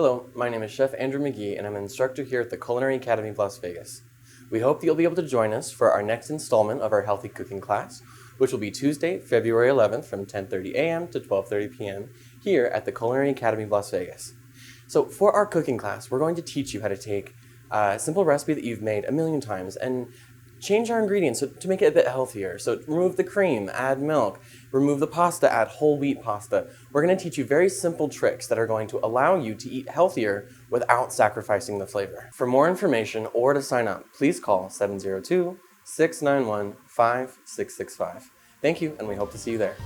Hello, my name is Chef Andrew McGee and I'm an instructor here at the Culinary Academy of Las Vegas. We hope that you'll be able to join us for our next installment of our healthy cooking class, which will be Tuesday, February 11th from 10:30 a.m. to 12:30 p.m. here at the Culinary Academy of Las Vegas. So for our cooking class, we're going to teach you how to take a simple recipe that you've made a million times and change our ingredients to make it a bit healthier. So remove the cream, add milk, remove the pasta, add whole wheat pasta. We're going to teach you very simple tricks that are going to allow you to eat healthier without sacrificing the flavor. For more information or to sign up, please call 702-691-5665. Thank you, and we hope to see you there.